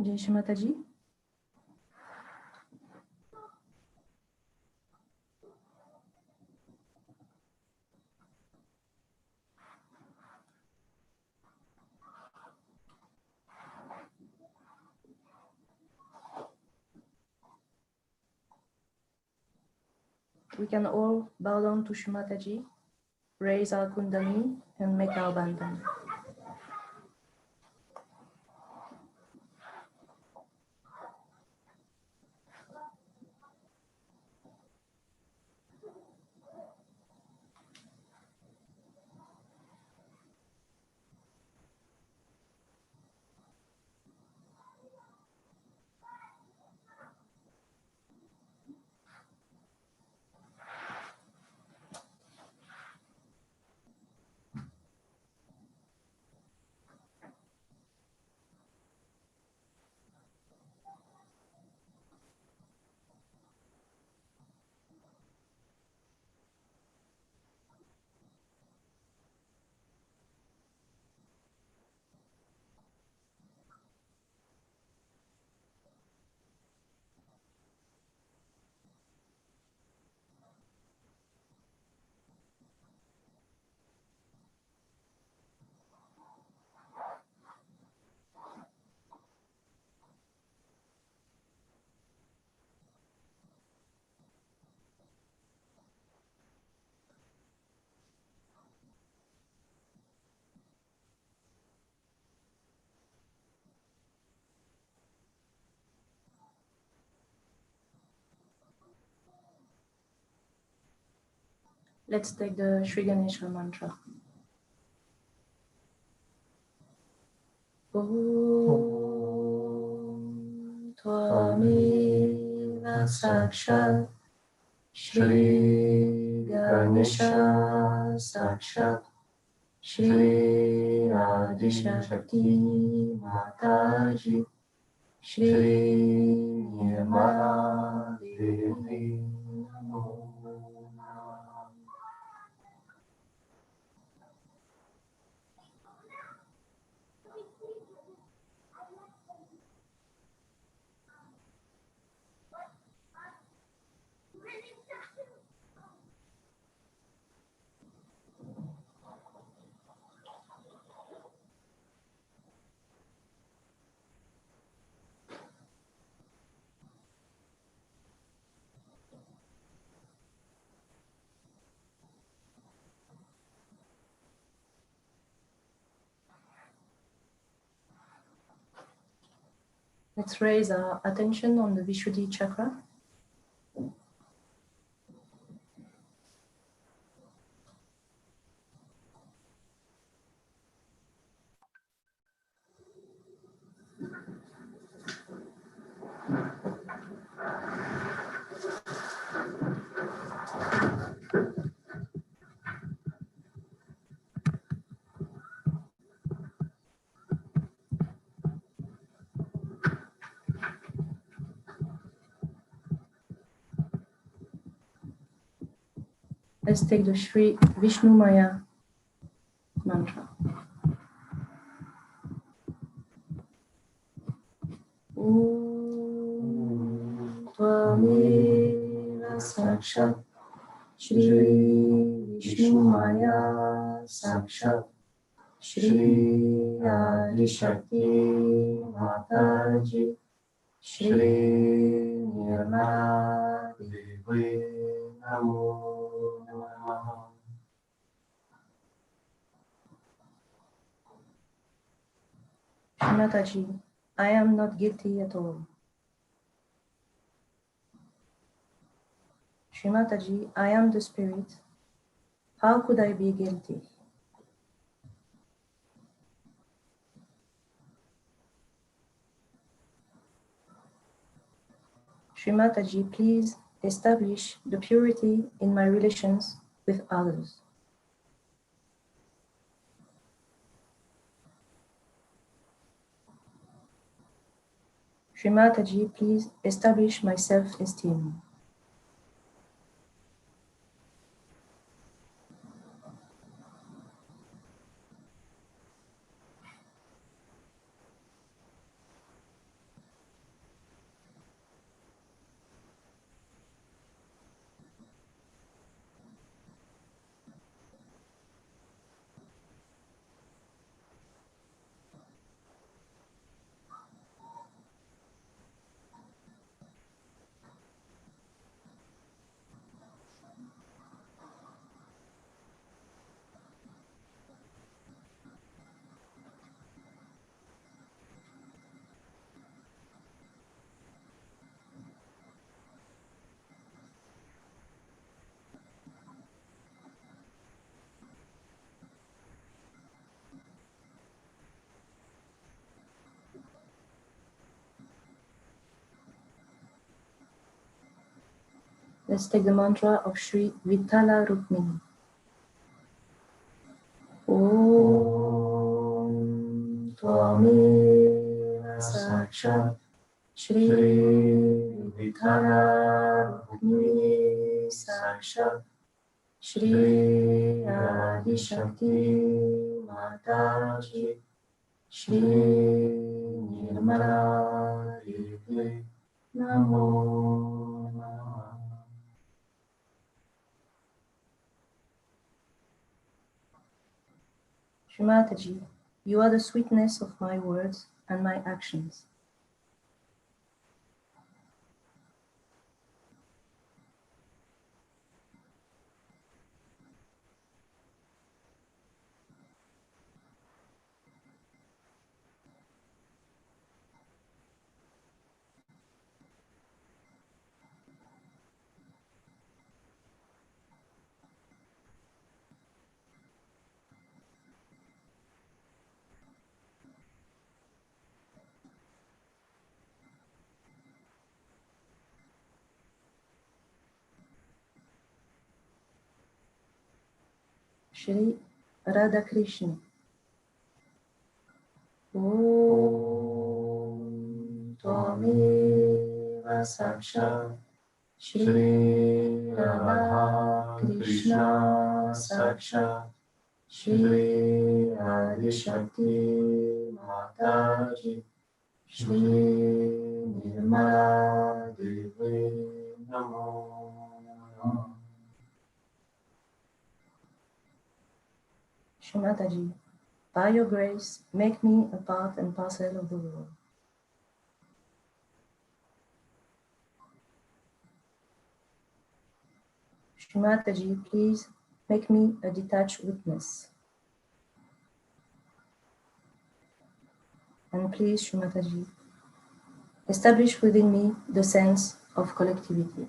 Jai Shri Mataji. We can all bow down to Shri Mataji, raise our kundalini and make our bandhan. Let's take the Sri Ganesha mantra. Om Tvameva Sakshat Shri Ganesha Sakshat Shri Adishakti Mataji Shri Nirmala Devi Namo Namah. Let's raise our attention on the Vishuddhi chakra. Let's take the Shri Vishnu Maya mantra. Om Tvameva Sakshat Shri Vishnu Maya Sakshat Shri Adishakti Mataji Shri Nirmala Devi Namo Namah. Shri Mataji, I am not guilty at all. Shri Mataji, I am the spirit. How could I be guilty? Shri Mataji, please establish the purity in my relations with others. Shri Mataji, please establish my self-esteem. Let's take the mantra of Sri Vithala Rukmini. Om Tvameva Sakshat Shri Vithala Rukmini Sakshat Shri Adi Shakti Mataji Shri Nirmala Devi Namo Namah. Shri Mataji, you are the sweetness of my words and my actions. Shri Radha Krishna. Om Tvameva Sakshat Shri Radha Krishna Sakshat Shri Adi Shakti Mataji Shri Nirmala Devi Namo Namah. Shri Mataji, by your grace, make me a part and parcel of the world. Shri Mataji, please make me a detached witness. And please, Shri Mataji, establish within me the sense of collectivity.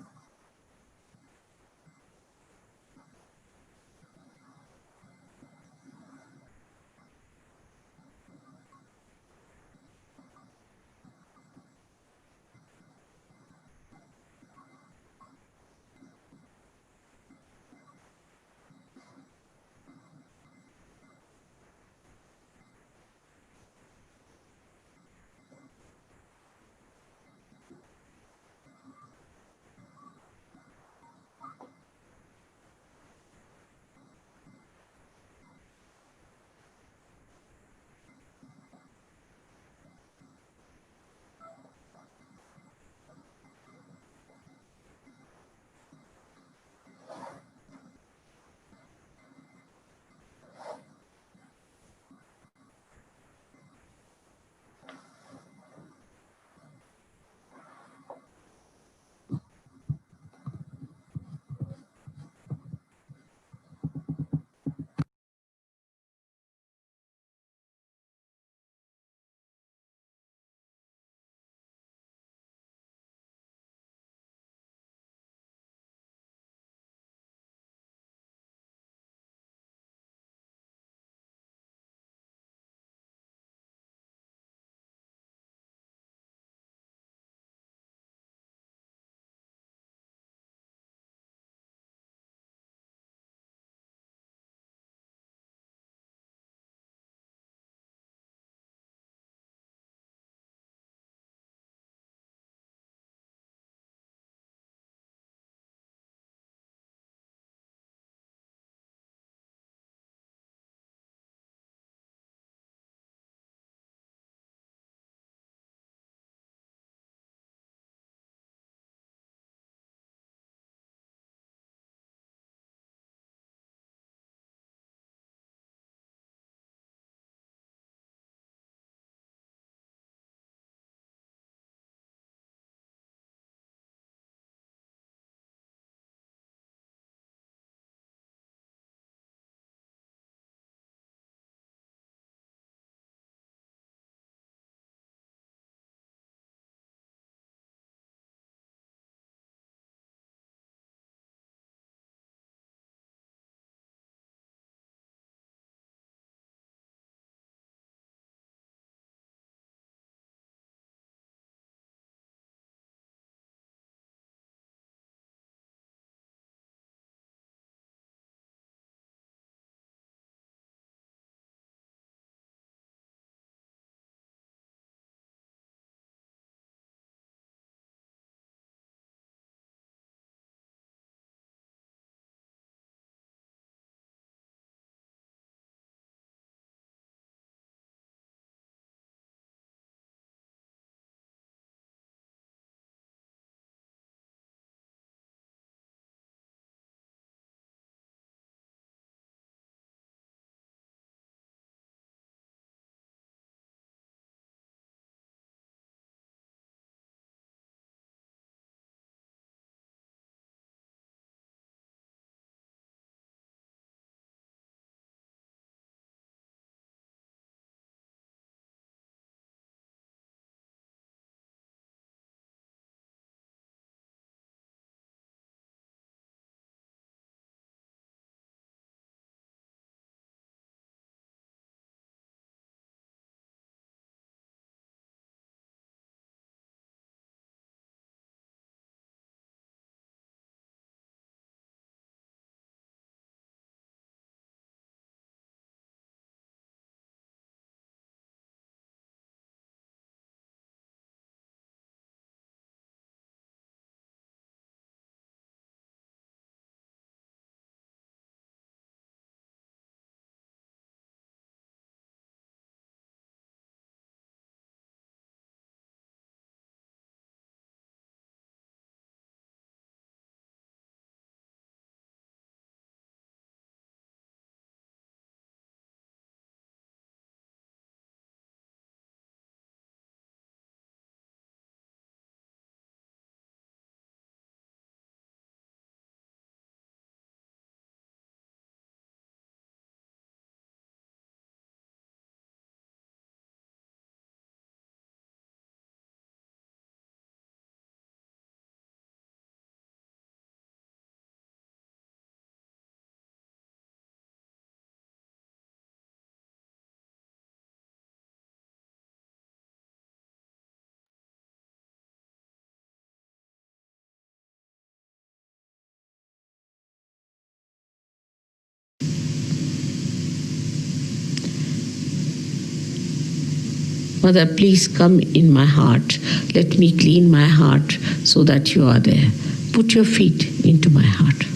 Mother, please come in my heart. Let me clean my heart so that you are there. Put your feet into my heart.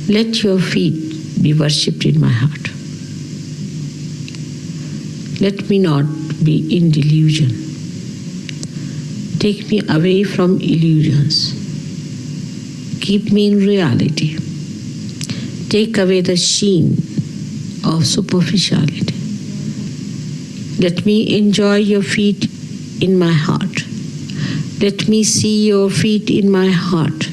Let your feet be worshipped in my heart. Let me not be in delusion. Take me away from illusions. Keep me in reality. Take away the sheen of superficiality. Let me enjoy your feet in my heart. Let me see your feet in my heart.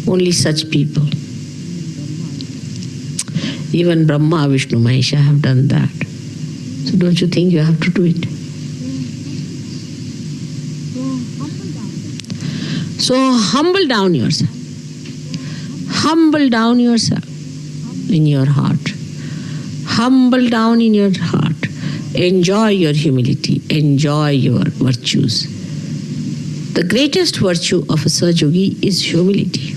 Only such people. Even Brahma, Vishnu, Mahesha have done that. So don't you think you have to do it? So humble down yourself. Humble down yourself in your heart. Humble down in your heart. Enjoy your humility. Enjoy your virtues. The greatest virtue of a Sahaja-yogi is humility.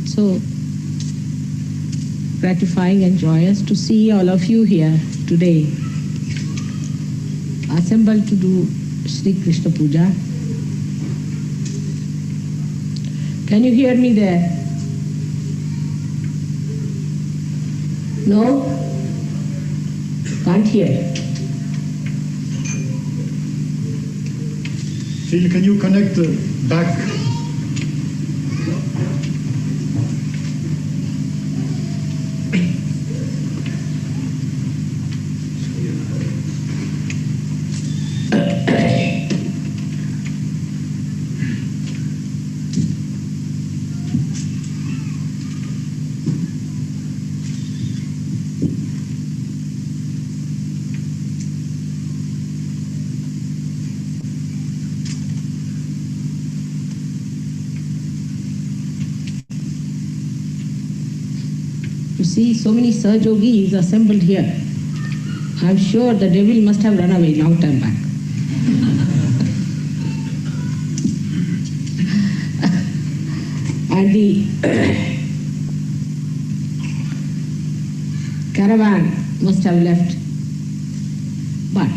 It's so gratifying and joyous to see all of you here today, assembled to do Sri Krishna puja. Can you hear me there? No? Can't hear. Phil, can you connect back? To see so many Sahajogis assembled here, I'm sure the devil must have run away long time back. And the caravan must have left. But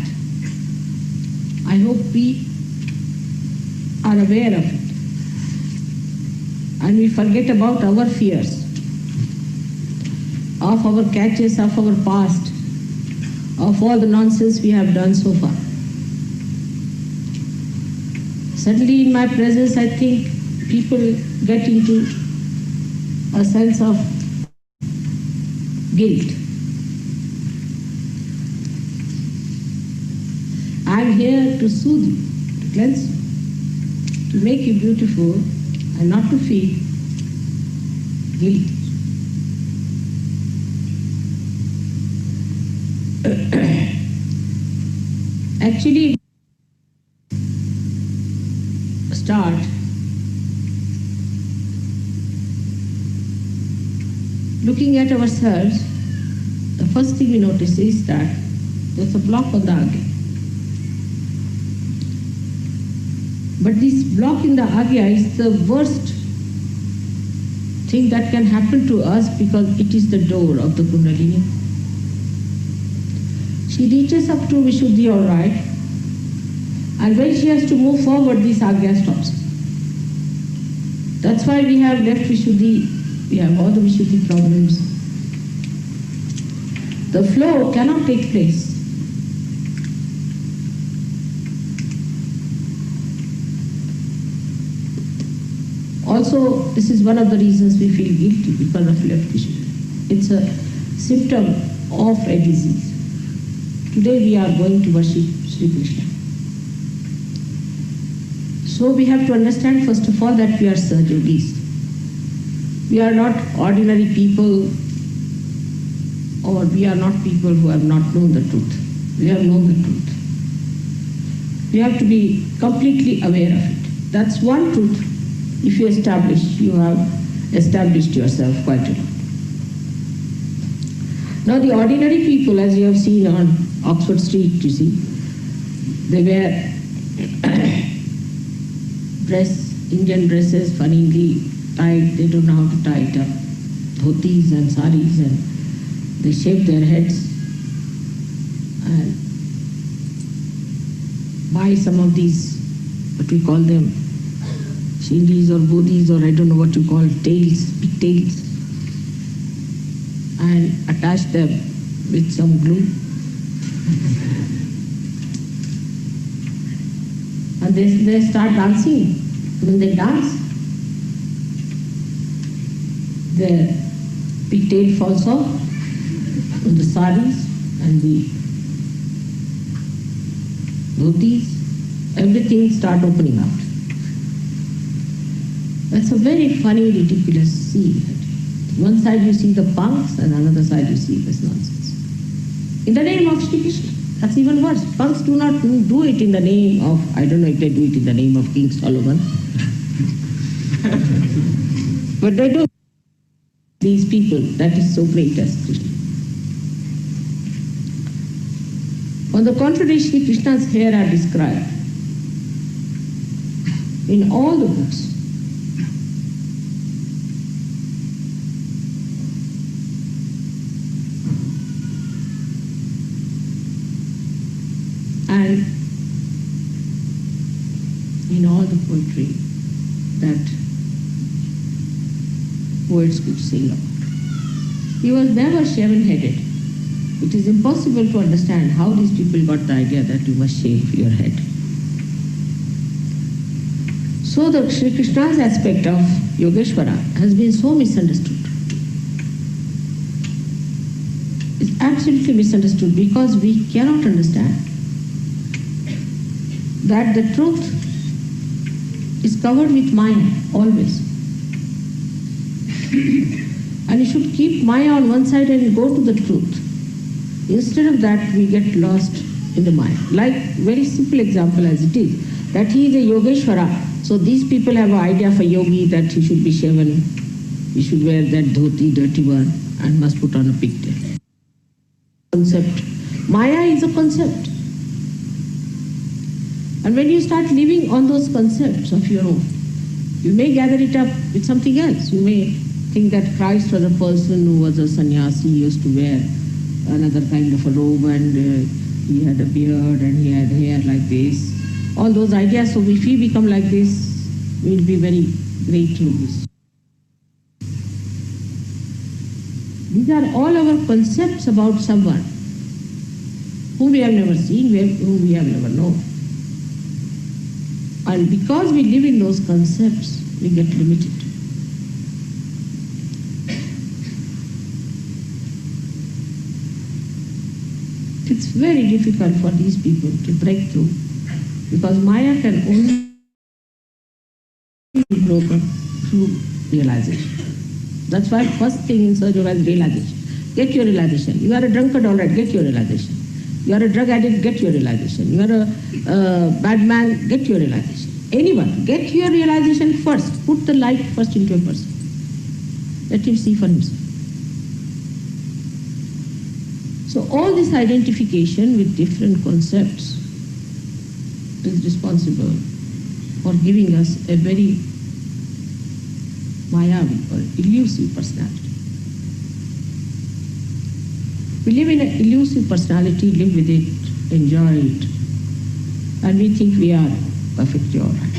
I hope we are aware of it and we forget about our fears, of our catches, of our past, of all the nonsense we have done so far. Suddenly in my presence, I think people get into a sense of guilt. I am here to soothe you, to cleanse you, to make you beautiful and not to feel guilty. Actually, start looking at ourselves, the first thing we notice is that there's a block on the agya. But this block in the agya is the worst thing that can happen to us because it is the door of the Kundalini. She reaches up to Vishuddhi all right, and when she has to move forward, this agya stops. That's why we have left Vishuddhi, we have all the Vishuddhi problems. The flow cannot take place. Also, this is one of the reasons we feel guilty because of left Vishuddhi. It's a symptom of a disease. Today we are going to worship Sri Krishna. So we have to understand first of all that we are Sahajogis. We are not ordinary people, or we are not people who have not known the truth. We have known the truth. We have to be completely aware of it. That's one truth. If you establish, you have established yourself quite a lot. Now the ordinary people, as you have seen on Oxford Street, you see, they wear Indian dresses, funnily tied, they don't know how to tie it up, dhotis and saris, and they shave their heads and buy some of these, what we call them, shindis or bodhis, or I don't know what you call tails, pigtails, and attach them with some glue. And they start dancing. When they dance, their pigtail falls off on the saris and the dhotis. Everything start opening out. That's a very funny, ridiculous scene. One side you see the punks and another side you see this nonsense. In the name of Sri Krishna. That's even worse. Punks do not do it in the name of, I don't know if they do it in the name of King Solomon. But they do. These people, that is so great as Krishna. On the contrary, Sri Krishna's hair are described in all the books. man in all the poetry that poets could sing about. He was never shaven-headed. It is impossible to understand how these people got the idea that you must shave your head. So the Sri Krishna's aspect of Yogeshwara has been so misunderstood. It's absolutely misunderstood because we cannot understand that the truth is covered with Maya always. And you should keep Maya on one side and go to the truth. Instead of that, we get lost in the Maya. Like, very simple example as it is, that he is a Yogeshwara. So these people have an idea of a yogi that he should be shaven, he should wear that dhoti, dirty one, and must put on a pigtail. Concept. Maya is a concept. And when you start living on those concepts of your own, you may gather it up with something else. You may think that Christ was a person who was a sannyasi, used to wear another kind of a robe, and he had a beard and he had hair like this. All those ideas. So if we become like this, we will be very great yogis. These are all our concepts about someone whom we have never seen, whom we have never known. And because we live in those concepts, we get limited. It's very difficult for these people to break through, because Maya can only be broken through realization. That's why first thing in Sahaja Yoga is realization. Get your realization. You are a drunkard, all right, get your realization. You are a drug addict, get your realization. You are a bad man, get your realization. Anyone, get your realization first. Put the light first into a person. Let him see for himself. So all this identification with different concepts is responsible for giving us a very Mayavi or elusive personality. We live in an elusive personality, live with it, enjoy it, and we think we are perfectly all right.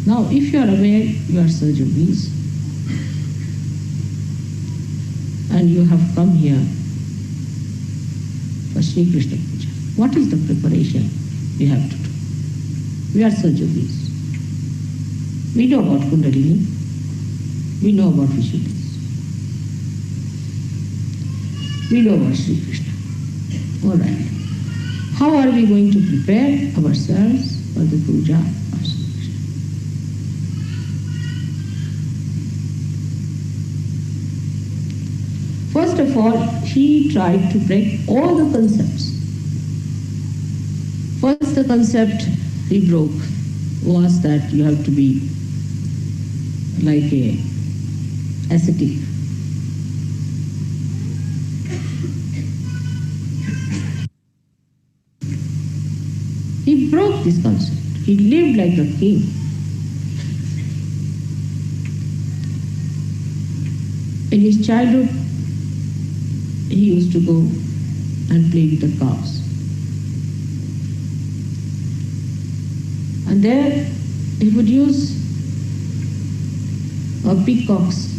Now, if you are aware you are Sahajogis and you have come here for Sri Krishna puja, what is the preparation we have to do? We are Sahajogis. We know about Kundalini. We know about Vishuddhis. We know about Sri Krishna. All right. How are we going to prepare ourselves for the puja of Sri Krishna? First of all, he tried to break all the concepts. First, the concept he broke was that you have to be like a ascetic. He broke this concept. He lived like a king. In his childhood, he used to go and play with the cows. And there he would use a peacock's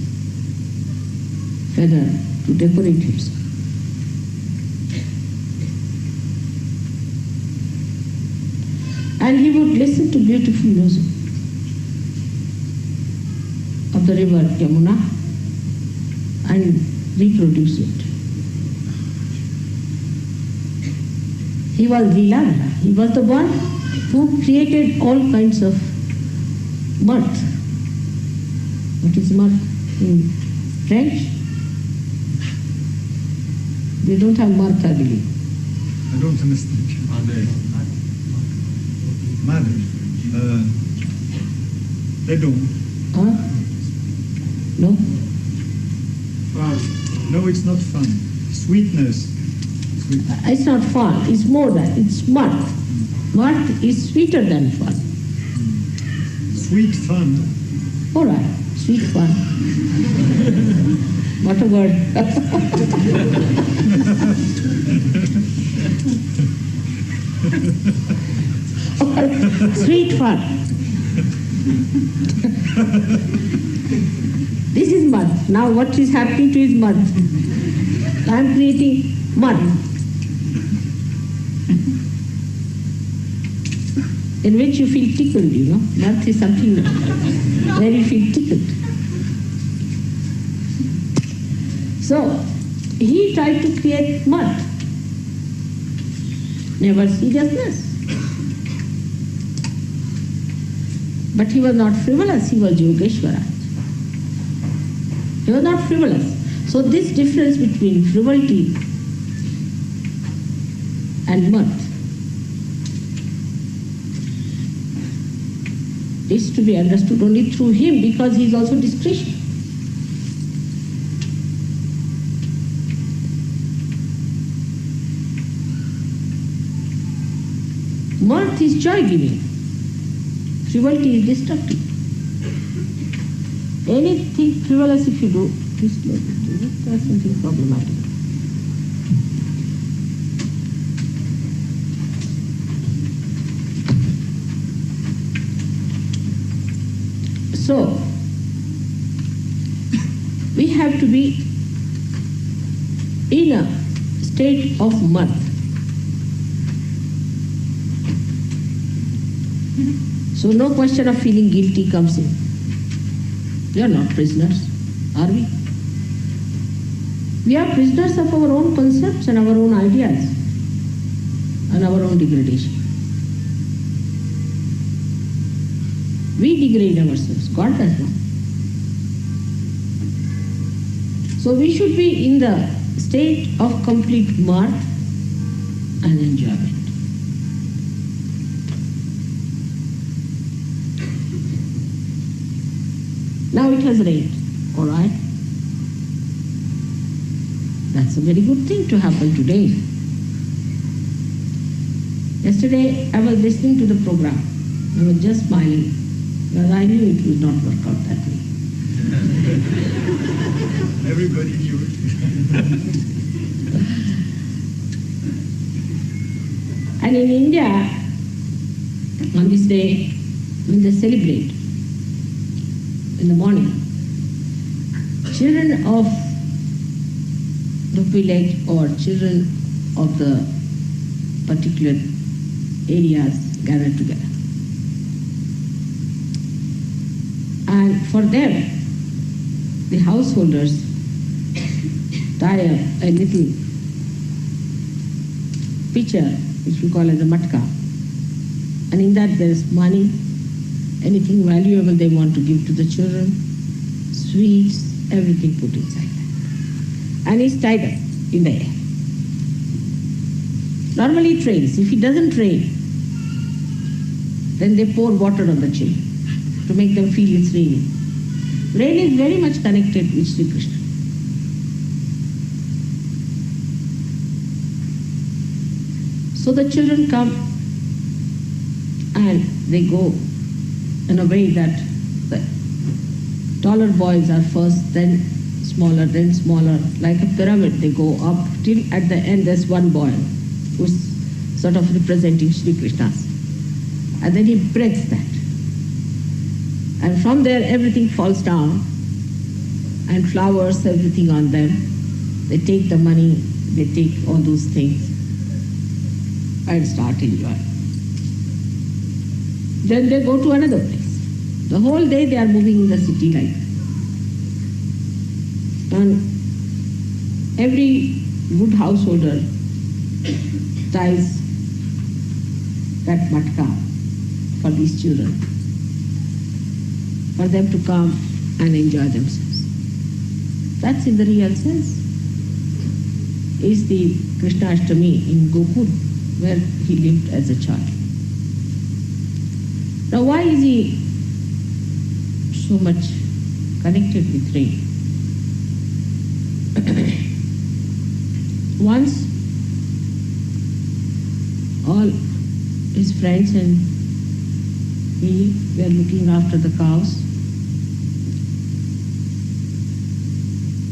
feather to decorate himself. And he would listen to beautiful music of the river Yamuna and reproduce it. He was Leela. He was the one who created all kinds of mirth. What is mirth in French? They don't have mirth, I believe. I don't understand. Mother. They don't. Huh? No? No, it's not fun. Sweetness. It's not fun. It's more than. It's mirth. Mirth is sweeter than fun. Sweet fun. All right, sweet fun. What a word. Sweet fun. This is mud. Now what is happening to his mud? I am creating mud. In which you feel tickled, you know. Mud is something where you feel tickled. So, he tried to create mud. Never seriousness. But he was not frivolous, he was Yogeshwara. He was not frivolous. So this difference between frivolity and mirth is to be understood only through him, because he is also discretion. Mirth is joy-giving. Frivolity is destructive. Anything frivolous if you do, please slow it. That's something problematic. So, we have to be in a state of mirth. So no question of feeling guilty comes in. We are not prisoners, are we? We are prisoners of our own concepts and our own ideas and our own degradation. We degrade ourselves, God does not. So we should be in the state of complete mirth and enjoyment. Now it has rained, all right? That's a very good thing to happen today. Yesterday I was listening to the program. I was just smiling, because I knew it would not work out that way. Everybody knew it. And in India, on this day, when they celebrate, in the morning, children of the village or children of the particular areas gather together. And for them, the householders tie up a little pitcher, which we call as a matka, and in that there is money, anything valuable they want to give to the children, sweets, everything put inside that. And it's tied up in the air. Normally it rains. If it doesn't rain, then they pour water on the children to make them feel it's raining. Rain is very much connected with Sri Krishna. So the children come and they go in a way that the taller boys are first, then smaller, like a pyramid. They go up till at the end there's one boy who's sort of representing Sri Krishna's. And then he breaks that. And from there everything falls down, and flowers, everything on them. They take the money, they take all those things and start enjoying. Then they go to another place. The whole day they are moving in the city like that. And every good householder ties that matka for these children, for them to come and enjoy themselves. That's in the real sense. Is the Krishna Ashtami in Gokul, where he lived as a child. Now why is he so much connected with rain? Once all his friends and he were looking after the cows,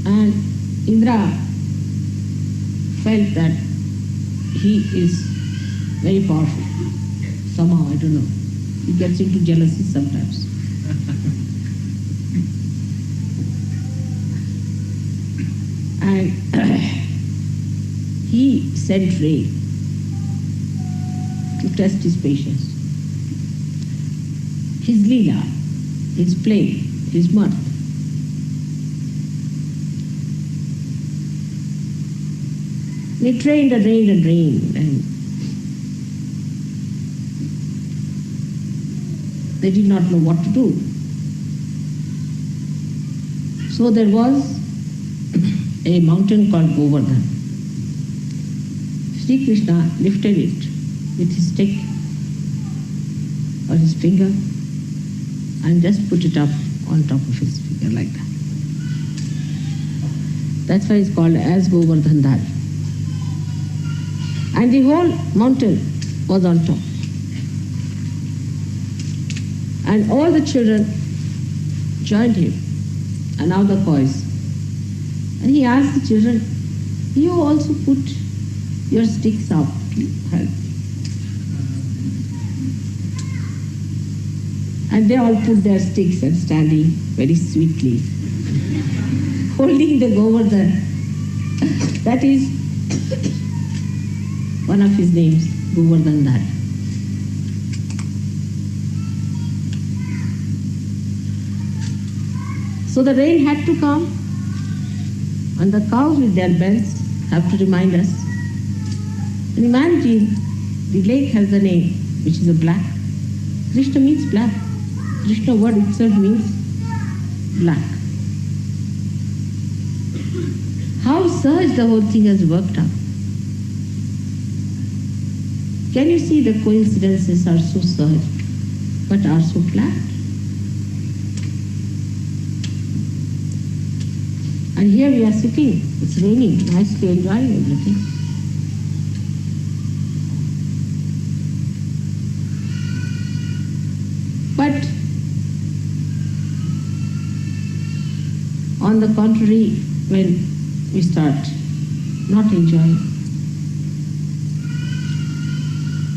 And Indra felt that he is very powerful. Somehow, I don't know. He gets into jealousy sometimes. And he sent rain to test his patience. His leela, his play, his mirth. It rained and rained and rained, and they did not know what to do. So there was a mountain called Govardhan. Sri Krishna lifted it with his stick or his finger and just put it up on top of his finger like that. That's why it's called as Govardhan Dhar. And the whole mountain was on top. And all the children joined him, and now the boys. And he asked the children, you also put your sticks up to help. And they all put their sticks and standing very sweetly, holding the Govardhan. That is one of his names, Govardhan Dhar. So the rain had to come, and the cows with their bells have to remind us. And imagine the lake has a name, which is a black. Krishna means black. Krishna word itself means black. How sahaj the whole thing has worked out. Can you see the coincidences are so sahaj, but are so planned? And here we are sitting, it's raining, nicely enjoying everything. But on the contrary, when we start not enjoying,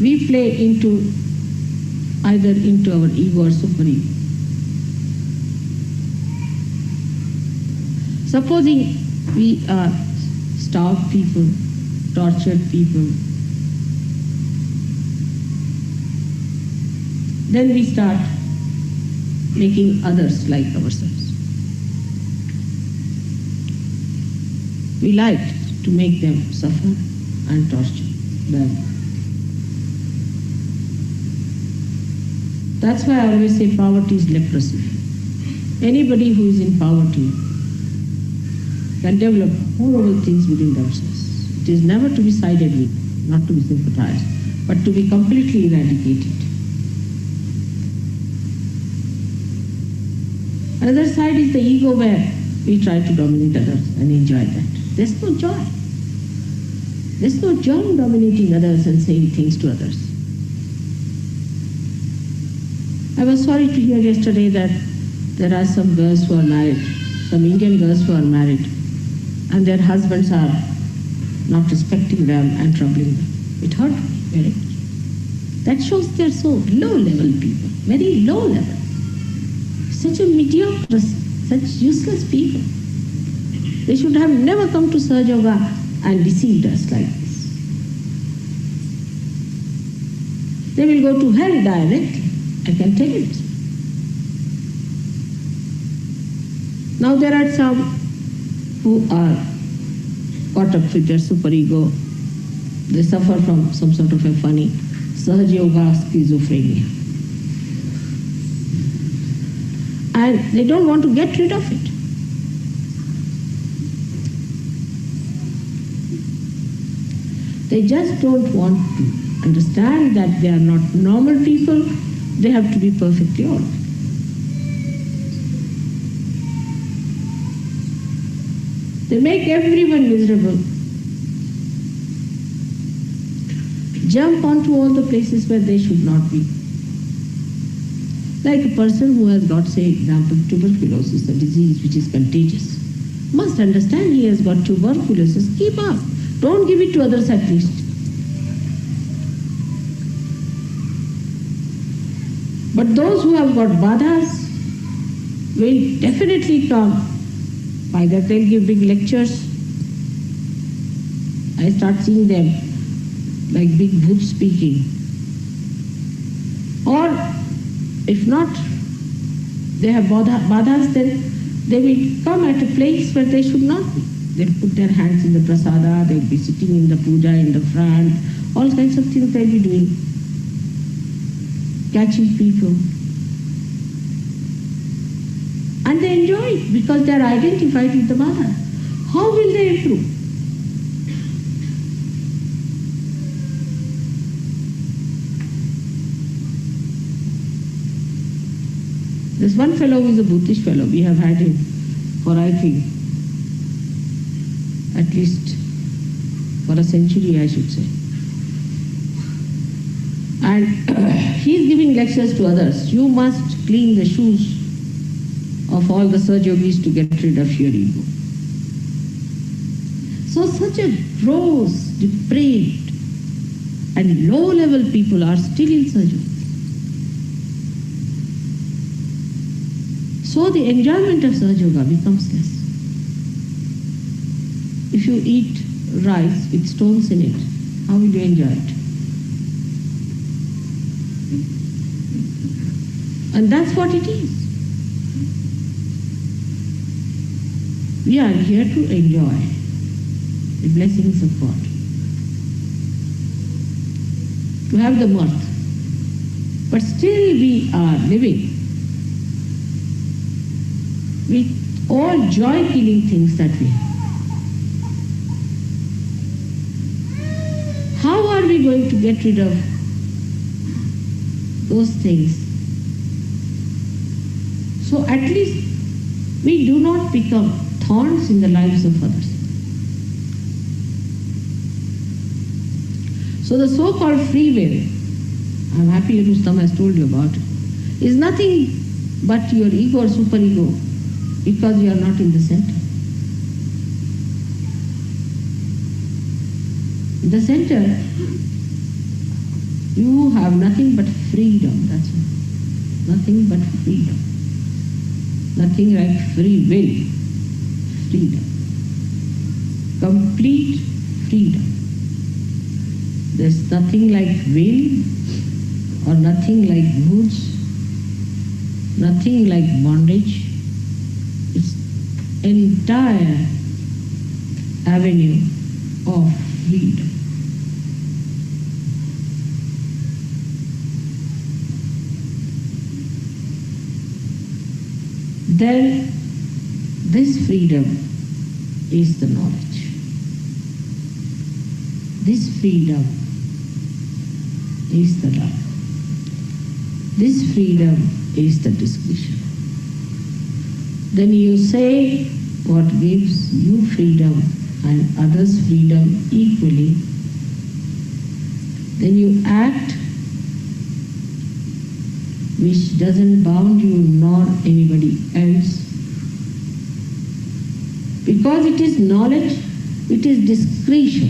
we play either into our ego or super ego. Supposing we are starved people, tortured people, then we start making others like ourselves. We like to make them suffer and torture them. That's why I always say poverty is leprosy. Anybody who is in poverty can develop horrible things within themselves. It is never to be sided with, not to be sympathized, but to be completely eradicated. Another side is the ego, where we try to dominate others and enjoy that. There's no joy. There's no joy in dominating others and saying things to others. I was sorry to hear yesterday that there are some girls who are married, some Indian girls who are married, and their husbands are not respecting them and troubling them. It hurt me very much. That shows they are so low-level people, very low level. Such a mediocrity, such useless people. They should have never come to Sahaja Yoga and deceived us like this. They will go to hell directly, I can tell you this. Now there are some who are caught up with their superego. They suffer from some sort of a funny Sahaja Yoga schizophrenia. And they don't want to get rid of it. They just don't want to understand that they are not normal people, they have to be perfectly all. They make everyone miserable. Jump onto all the places where they should not be. Like a person who has got, say, example, tuberculosis, a disease which is contagious. must understand he has got tuberculosis. Keep up. Don't give it to others at least. But those who have got badhas will definitely come. Either they'll give big lectures. I start seeing them like big booths speaking. Or if not, they have badhas, then they will come at a place where they should not be. They'll put their hands in the prasada, they'll be sitting in the puja in the front, all kinds of things they'll be doing. Catching people. And they enjoy it because they are identified with the badha. How will they improve? There's one fellow who is a Buddhist fellow. We have had him for, I think, at least for a century, I should say. And he is giving lectures to others. You must clean the shoes of all the Saj Yogis to get rid of your ego. So such a gross, depraved and low-level people are still in Saj Yoga. So the enjoyment of Saj Yoga becomes less. If you eat rice with stones in it, how will you enjoy it? And that's what it is. We are here to enjoy the blessings of God, to have the mirth. But still we are living with all joy-killing things that we have. How are we going to get rid of those things? So at least we do not become thorns in the lives of others. So the so-called free will, I'm happy Rustam has told you about it, is nothing but your ego or superego, because you are not in the center. In the center, you have nothing but freedom, that's all. Nothing but freedom. Nothing like free will. Freedom. Complete freedom. There's nothing like will or nothing like goods, nothing like bondage. It's entire avenue of freedom. Then this freedom is the knowledge. This freedom is the love. This freedom is the discretion. Then you say what gives you freedom and others freedom equally. Then you act which doesn't bound you nor anybody else. Because it is knowledge, it is discretion.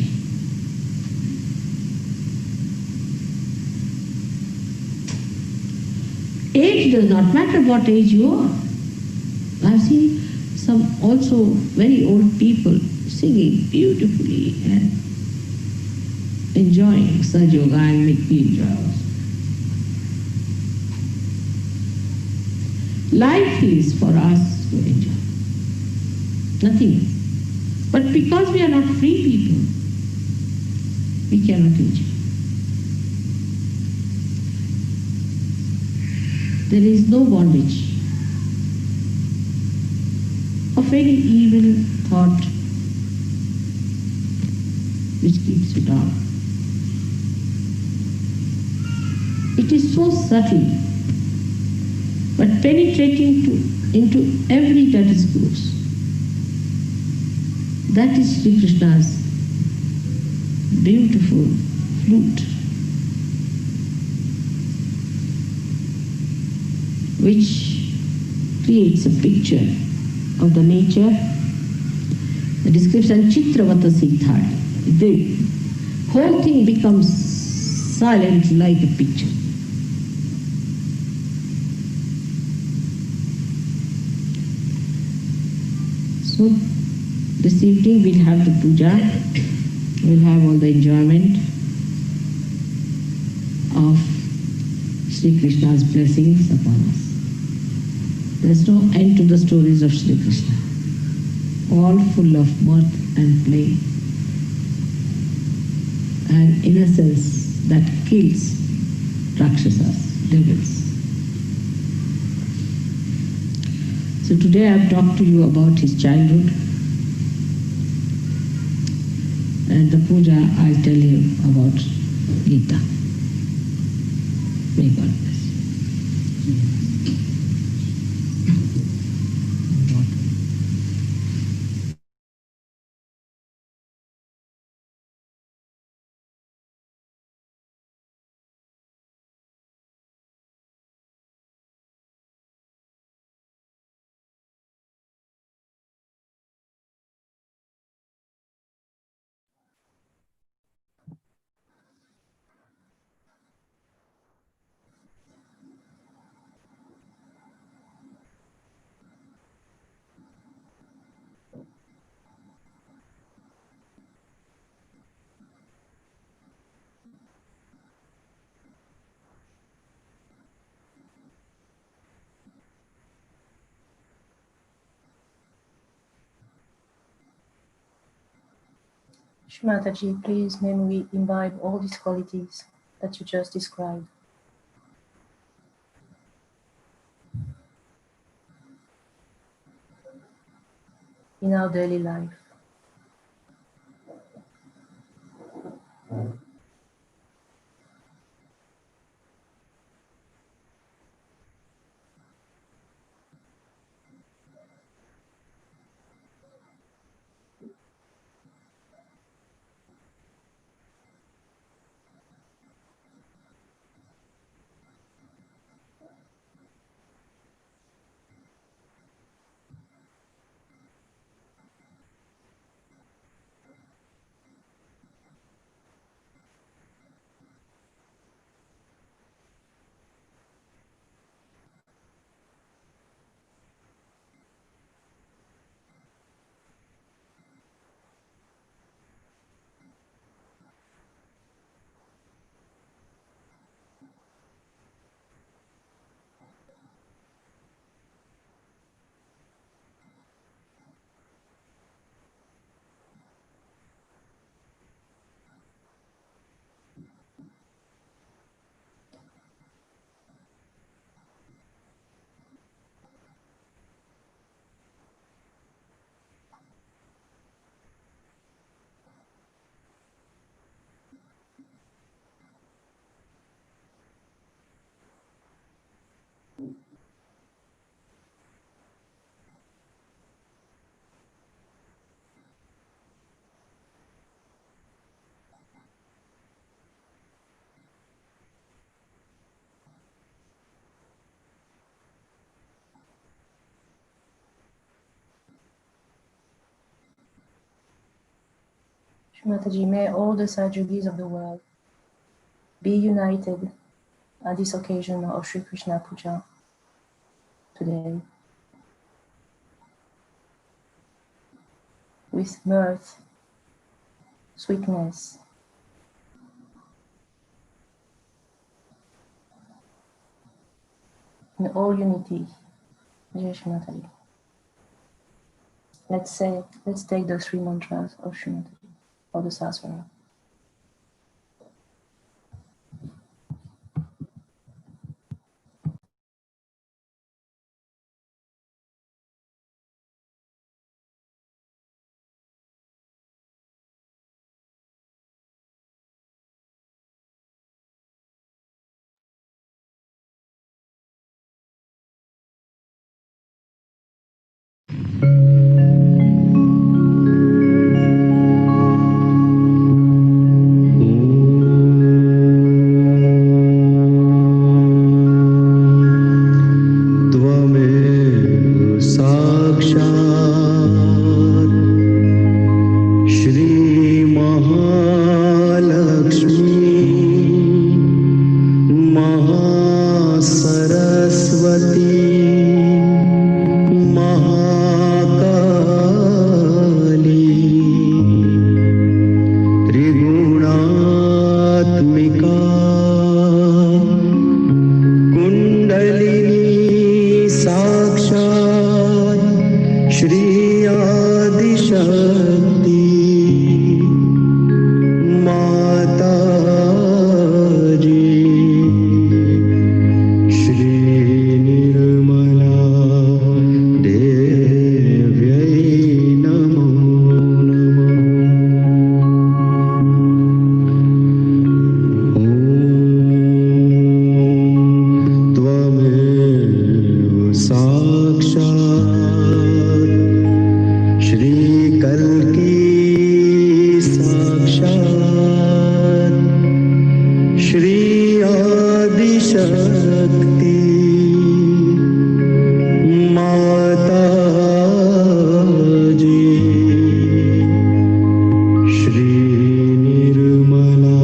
Age does not matter what age you are. I have seen some also very old people singing beautifully and enjoying Saj Yoga and make me enjoy also. Life is for us to enjoy. Nothing. But because we are not free people, we cannot enjoy. There is no bondage of any evil thought which keeps you down. It is so subtle, but penetrating into every that is gross. That is Sri Krishna's beautiful flute, which creates a picture of the nature description Chitravata Siddhartha. The whole thing becomes silent like a picture. So this evening we'll have the puja, we'll have all the enjoyment of Sri Krishna's blessings upon us. There's no end to the stories of Sri Krishna, all full of mirth and play and innocence that kills Rakshasas, devils. So today I have talked to you about his childhood, and the puja I'll tell you about Gita. May God bless you. Shmataji, please may we imbibe all these qualities that you just described in our daily life. Shmataji, may all the Satyugis of the world be united at this occasion of Sri Krishna Puja today with mirth, sweetness, in all unity. Jai Shmataji. Let's take the three mantras of Shmataji, or the Sasvara. Mahasaraswati Mahakali त्रिगुणात्मिका kundalini साक्षात् श्री आदिशक्ति माता जी श्री निर्मला देव्यै नमो नमः। त्वमेव साक्षात् श्री कल्की साक्षात् श्री आदिशक्ति माता जी श्री निर्मला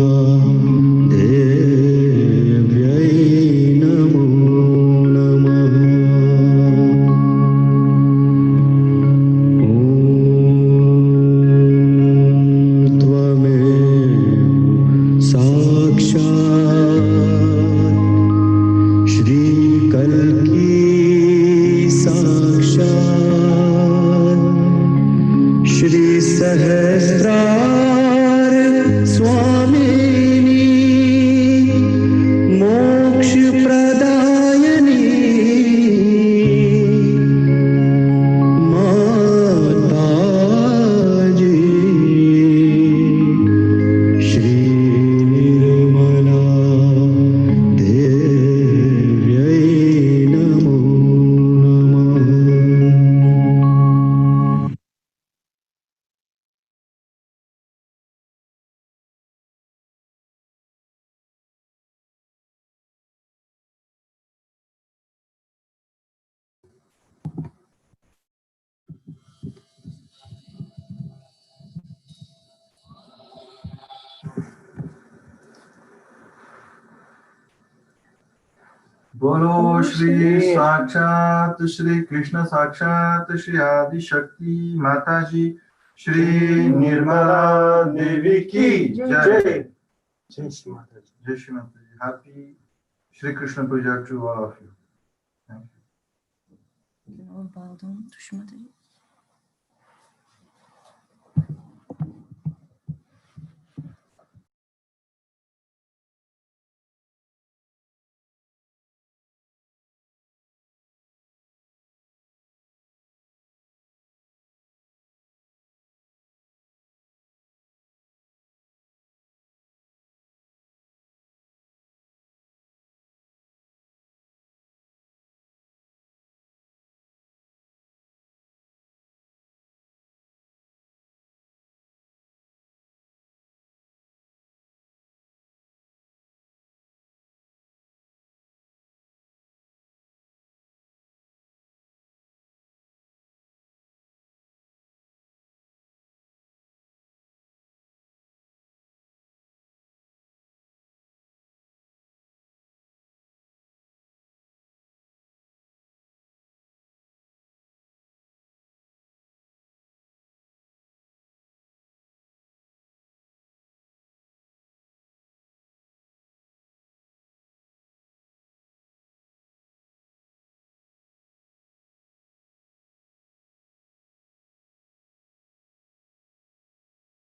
देव्यै नमो नमः। त्वमेव साक्षात् श्री कल्की साक्षात् श्री सहस्रार स्वामिनी मोक्ष प्रदायिनी माता जी श्री निर्मला देव्यै नमो नमः। बोलो श्री साक्षात श्री कृष्ण साक्षात श्री आदि शक्ति माता जी श्री निर्मला देवी की जय। जय श्री माता जी। जय Shri Mata ji. Happy Shri Krishna puja to all of you. Thank you. You can all bow down to Shri Mataji.